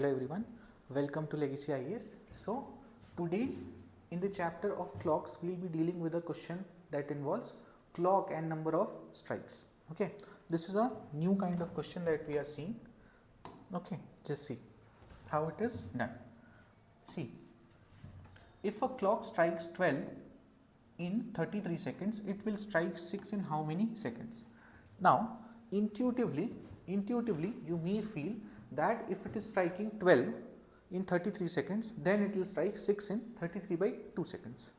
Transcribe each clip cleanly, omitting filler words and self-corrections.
Hello everyone, welcome to Legacy IAS. So today in the chapter of clocks we will be dealing with a question that involves clock and number of strikes. Okay, this is a new kind of question that we are seeing. Okay, just see how it is done. See, if a clock strikes 12 in 33 seconds, it will strike 6 in how many seconds? Now intuitively you may feel that if it is striking 12 in 33 seconds, then it will strike 6 in 33 by 2 seconds.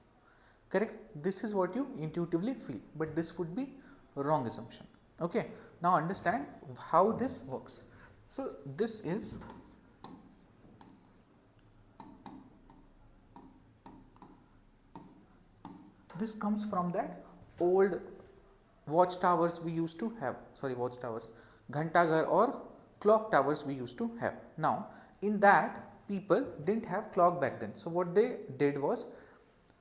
Correct? This is what you intuitively feel, but this would be wrong assumption. Okay, now understand how this works. So this comes from that old watchtowers we used to have, Ghantaghar or clock towers we used to have. Now in that people didn't have clock back then, so what they did was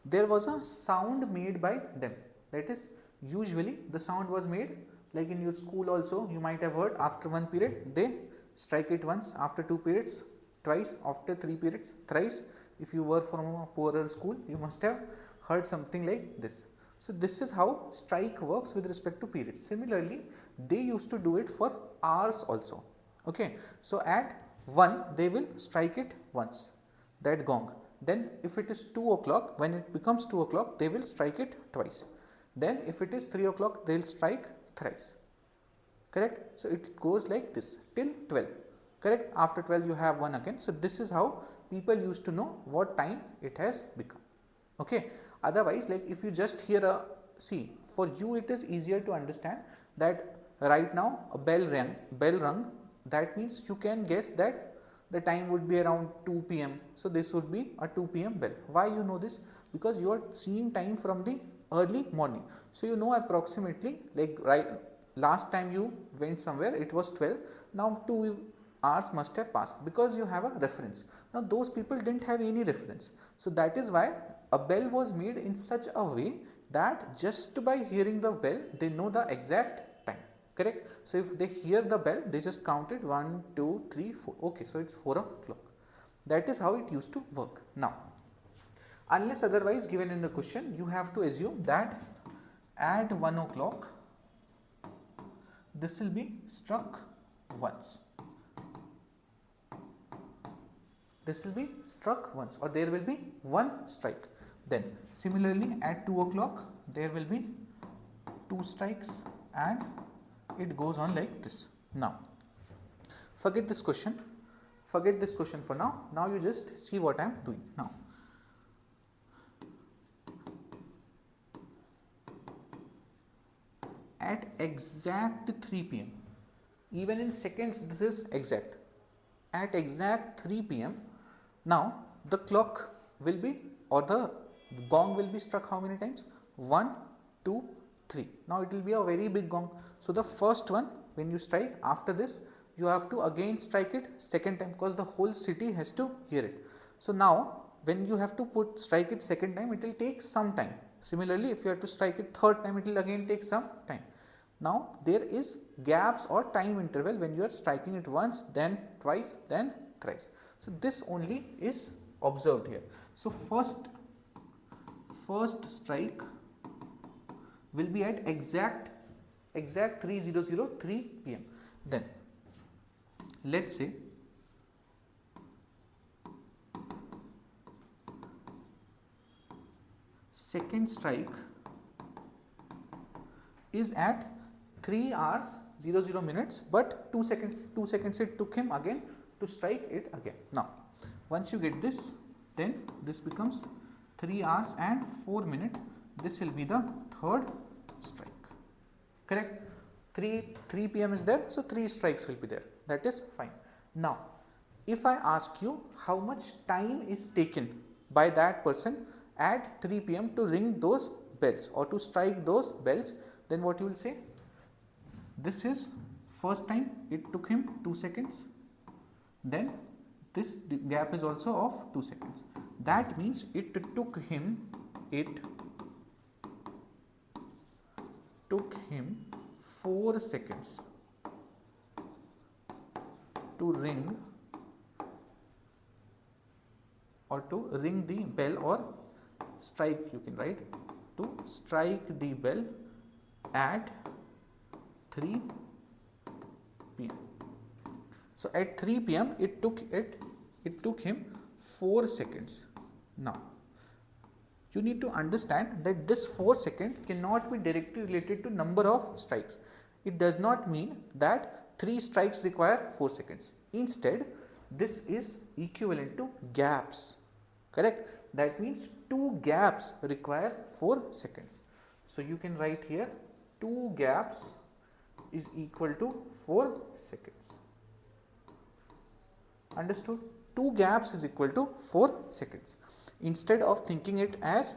there was a sound made by them. That is, usually the sound was made like in your school also you might have heard, after one period they strike it once, after 2 periods twice, after 3 periods thrice. If you were from a poorer school you must have heard something like this. So this is how strike works with respect to periods. Similarly they used to do it for hours also. Okay, so at 1 they will strike it once, that gong. Then if it is 2 o'clock, when it becomes 2 o'clock they will strike it twice. Then if it is 3 o'clock they will strike thrice. Correct? So it goes like this till 12. Correct? After 12 you have 1 again. So this is how people used to know what time it has become. Okay, otherwise, like if you just hear a, see, for you it is easier to understand that right now a bell rung, that means you can guess that the time would be around 2 p.m. So this would be a 2 p.m. bell. Why you know this? Because you are seeing time from the early morning. So you know approximately, like right last time you went somewhere it was 12, now 2 hours must have passed, because you have a reference. Now those people didn't have any reference. So that is why a bell was made in such a way that just by hearing the bell they know the exact time. Correct? So if they hear the bell they just count it 1, 2, 3, 4. Okay, so it's 4 o'clock. That is how it used to work. Now unless otherwise given in the question, you have to assume that at 1 o'clock this will be struck once. This will be struck once, or there will be one strike. Then similarly at 2 o'clock there will be 2 strikes, and it goes on like this. Now forget this question for now. Now you just see what I am doing now. At exact 3 p.m, even in seconds this is exact, at exact 3 p.m, now the clock will be, or the gong will be struck how many times? 1, 2, 3. Now it will be a very big gong. So the first one when you strike, after this you have to again strike it second time, because the whole city has to hear it. So now when you have to strike it second time, it will take some time. Similarly if you have to strike it third time, it will again take some time. Now there is gaps or time interval when you are striking it once, then twice, then thrice. So this only is observed here. So first strike will be at exact 3003 p.m. Then let's say second strike is at 3 hours 00 minutes, but 2 seconds it took him again to strike it again. Now once you get this, then this becomes 3 hours and 4 minutes. This will be the third strike. Correct? 3 p.m. is there, so 3 strikes will be there. That is fine. Now if I ask you how much time is taken by that person at 3 p.m. to ring those bells or to strike those bells, then what you will say? This is first time it took him 2 seconds, then this gap is also of 2 seconds. That means it took him 4 seconds to ring or to ring the bell or strike, you can write to strike the bell at 3 p.m. So at 3 p.m. it took him 4 seconds. Now you need to understand that this 4 seconds cannot be directly related to number of strikes. It does not mean that 3 strikes require 4 seconds. Instead, this is equivalent to gaps. Correct? That means 2 gaps require 4 seconds. So you can write here 2 gaps is equal to 4 seconds. Understood? 2 gaps is equal to 4 seconds. Instead of thinking it as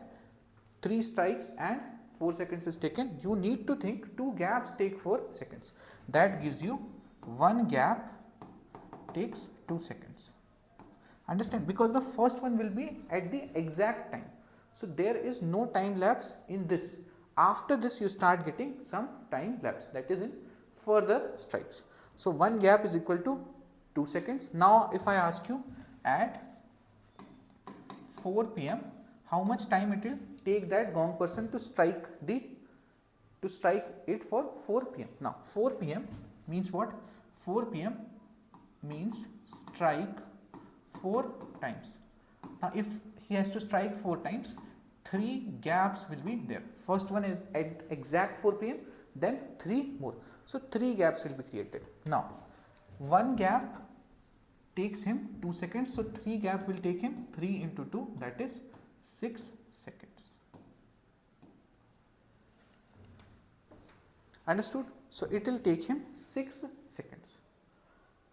3 strikes and 4 seconds is taken, you need to think 2 gaps take 4 seconds. That gives you 1 gap takes 2 seconds. Understand? Because the first one will be at the exact time. So there is no time lapse in this. After this you start getting some time lapse, that is in further strikes. So 1 gap is equal to 2 seconds. Now if I ask you at 4 p.m. how much time it will take that gong person to strike it for 4 p.m. Now 4 p.m. means what? 4 p.m. means strike 4 times. Now if he has to strike 4 times, 3 gaps will be there. First one is at exact 4 p.m. then 3 more. So 3 gaps will be created. Now 1 gap takes him 2 seconds. So 3 gap will take him 3 into 2, that is 6 seconds. Understood? So it will take him 6 seconds.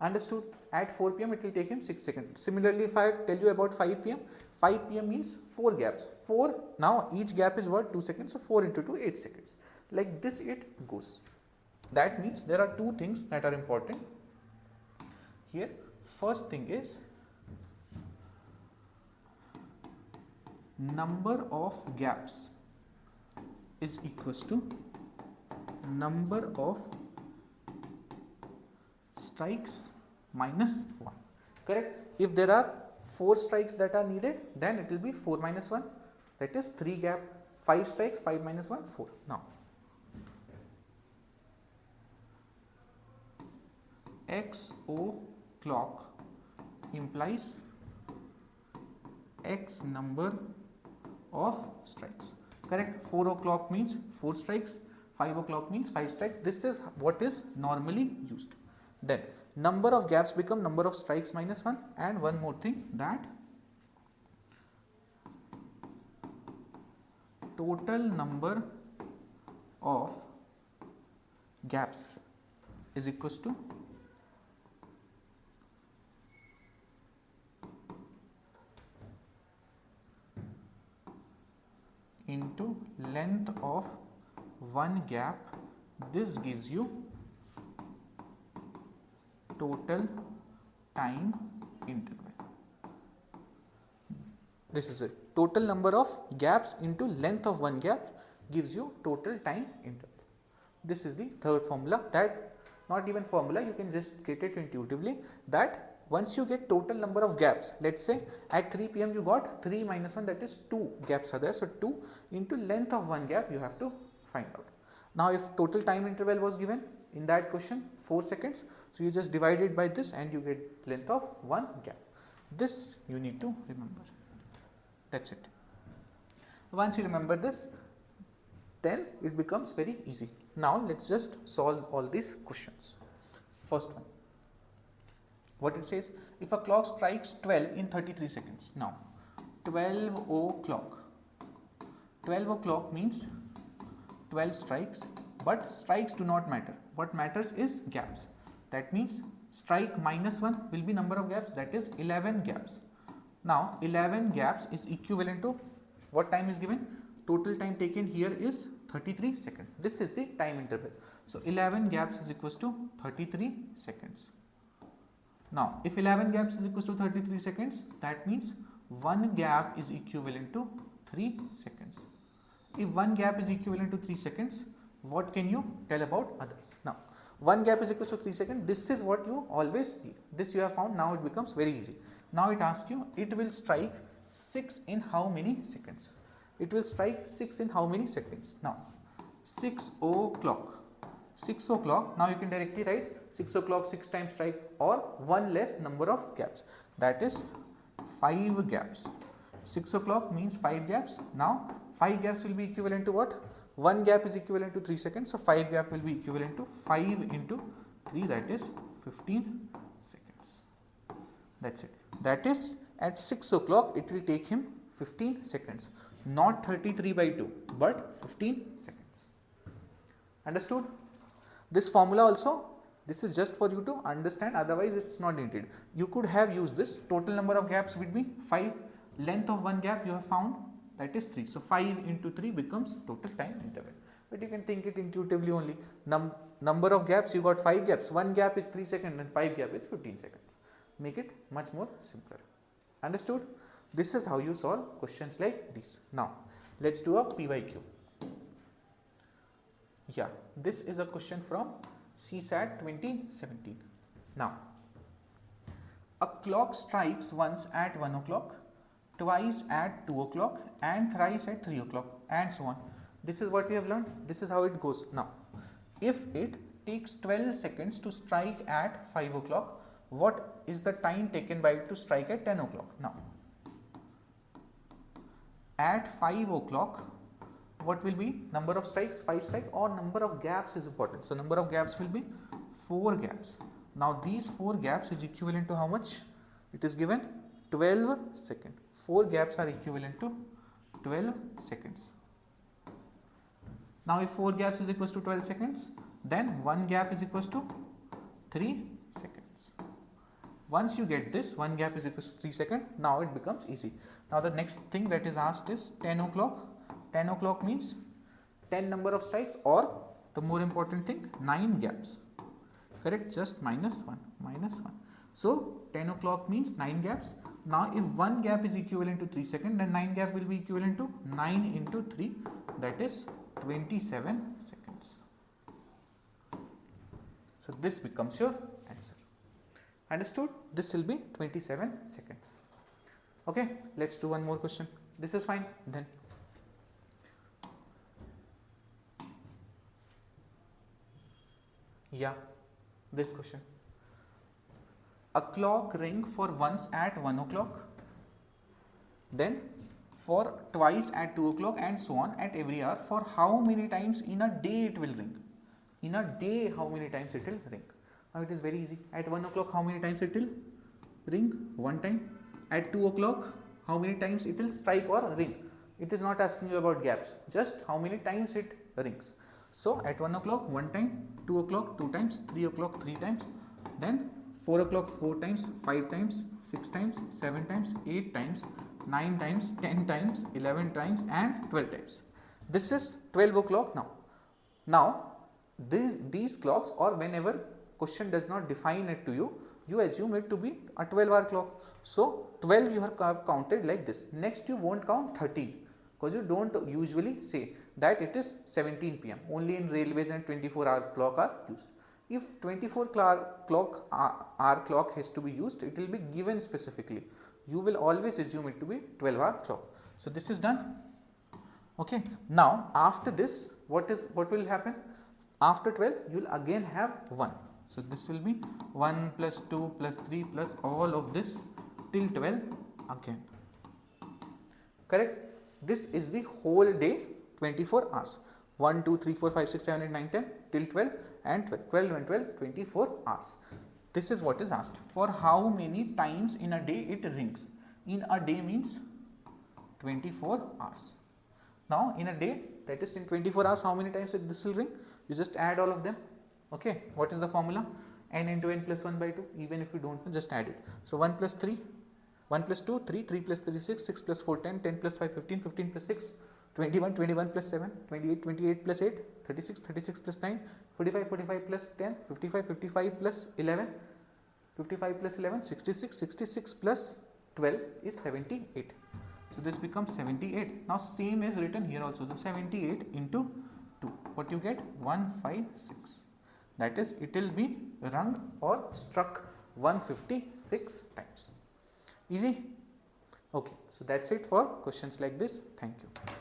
Understood? At 4 p.m. it will take him 6 seconds. Similarly, if I tell you about 5 p.m. 5 p.m. means 4 gaps. 4, now each gap is what? 2 seconds. So 4 into 2, 8 seconds. Like this it goes. That means there are 2 things that are important here. First thing is number of gaps is equals to number of strikes minus 1. Correct? If there are 4 strikes that are needed, then it will be 4 minus 1, that is 3 gap. 5 strikes, 5 minus 1, 4. Now XO clock implies X number of strikes. Correct? 4 o'clock means 4 strikes, 5 o'clock means 5 strikes. This is what is normally used. Then number of gaps become number of strikes minus 1, and one more thing, that total number of gaps is equals to into length of one gap. This gives you total time interval. This is it. Total number of gaps into length of one gap gives you total time interval. This is the third formula. That not even formula, you can just get it intuitively, that once you get total number of gaps, let's say at 3 p.m. you got 3 minus 1, that is 2 gaps are there. So 2 into length of one gap you have to find out. Now if total time interval was given in that question 4 seconds, so you just divide it by this and you get length of one gap. This you need to remember. That's it. Once you remember this, then it becomes very easy. Now let's just solve all these questions. First one, what it says, if a clock strikes 12 in 33 seconds. Now 12 o'clock. 12 o'clock means 12 strikes, but strikes do not matter. What matters is gaps. That means strike minus 1 will be number of gaps, that is 11 gaps. Now 11 gaps is equivalent to what time is given? Total time taken here is 33 seconds. This is the time interval. So 11 gaps is equals to 33 seconds. Now if 11 gaps is equals to 33 seconds, that means one gap is equivalent to 3 seconds. If one gap is equivalent to 3 seconds, what can you tell about others? Now one gap is equals to 3 seconds. This is what you always need. This you have found. Now it becomes very easy. Now it asks you, it will strike 6 in how many seconds? It will strike 6 in how many seconds? Now 6 o'clock. 6 o'clock, now you can directly write 6 o'clock 6 times strike, or one less number of gaps, that is 5 gaps. 6 o'clock means 5 gaps. Now 5 gaps will be equivalent to what? 1 gap is equivalent to 3 seconds, so 5 gap will be equivalent to 5 into 3, that is 15 seconds. That's it. That is at 6 o'clock it will take him 15 seconds, not 33 by 2 but 15 seconds. Understood? This formula also, this is just for you to understand, otherwise it is not needed. You could have used this. Total number of gaps would be 5, length of one gap you have found, that is 3. So 5 into 3 becomes total time interval. But you can think it intuitively only. Number of gaps, you got 5 gaps. 1 gap is 3 seconds and 5 gap is 15 seconds. Make it much more simpler. Understood? This is how you solve questions like this. Now let's do a PYQ. Yeah, this is a question from CSAT 2017. Now, a clock strikes once at 1 o'clock, twice at 2 o'clock and thrice at 3 o'clock and so on. This is what we have learned. This is how it goes. Now, if it takes 12 seconds to strike at 5 o'clock, what is the time taken by it to strike at 10 o'clock? Now, at 5 o'clock, what will be number of strikes? 5 strikes, or number of gaps is important. So number of gaps will be 4 gaps. Now these 4 gaps is equivalent to how much? It is given 12 seconds. 4 gaps are equivalent to 12 seconds. Now if 4 gaps is equals to 12 seconds, then 1 gap is equals to 3 seconds. Once you get this, 1 gap is equals to 3 seconds, now it becomes easy. Now the next thing that is asked is 10 o'clock. 10 o'clock means 10 number of strikes, or the more important thing, 9 gaps. Correct? Just minus 1, minus 1. So 10 o'clock means 9 gaps. Now if 1 gap is equivalent to 3 seconds, then 9 gap will be equivalent to 9 into 3, that is 27 seconds. So this becomes your answer. Understood? This will be 27 seconds. Okay, let's do one more question. This is fine then. Yeah, this question. A clock ring for once at 1 o'clock, then for twice at 2 o'clock and so on at every hour. For how many times in a day it will ring? In a day, how many times it will ring? Now it is very easy. At 1 o'clock, how many times it will ring? 1 time. At 2 o'clock, how many times it will strike or ring? It is not asking you about gaps, just how many times it rings. So at 1 o'clock 1 time, 2 o'clock 2 times, 3 o'clock 3 times, then 4 o'clock 4 times, 5 times, 6 times, 7 times, 8 times, 9 times, 10 times, 11 times and 12 times. This is 12 o'clock now. Now these clocks, or whenever question does not define it to you, you assume it to be a 12-hour clock. So 12 you have counted like this. Next you won't count 13, because you don't usually say that it is 17 p.m. Only in railways and 24-hour clock are used. If 24-hour clock has to be used, it will be given specifically. You will always assume it to be 12-hour clock. So this is done. Okay. Now after this, what will happen? After 12, you will again have 1. So this will be 1 plus 2 plus 3 plus all of this till 12 again. Correct? This is the whole day, 24 hours. 1, 2, 3, 4, 5, 6, 7, 8, 9, 10 till 12 and 12 and 12, 24 hours. This is what is asked. For how many times in a day it rings? In a day means 24 hours. Now in a day, that is in 24 hours, how many times this will ring? You just add all of them. Okay, what is the formula? N into n plus 1 by 2. Even if you don't know, just add it. So 1 plus 3, 1 plus 2, 3, 3 plus 3, 6, 6 plus 4, 10, 10 plus 5, 15, 15 plus 6, 21, 21 plus 7, 28, 28 plus 8, 36, 36 plus 9, 45, 45 plus 10, 55, 55 plus 11, 55 plus 11, 66, 66 plus 12 is 78. So this becomes 78. Now same is written here also. So 78 into 2. What you get? 156. That is, it will be rung or struck 156 times. Easy. Okay, so that's it for questions like this. Thank you.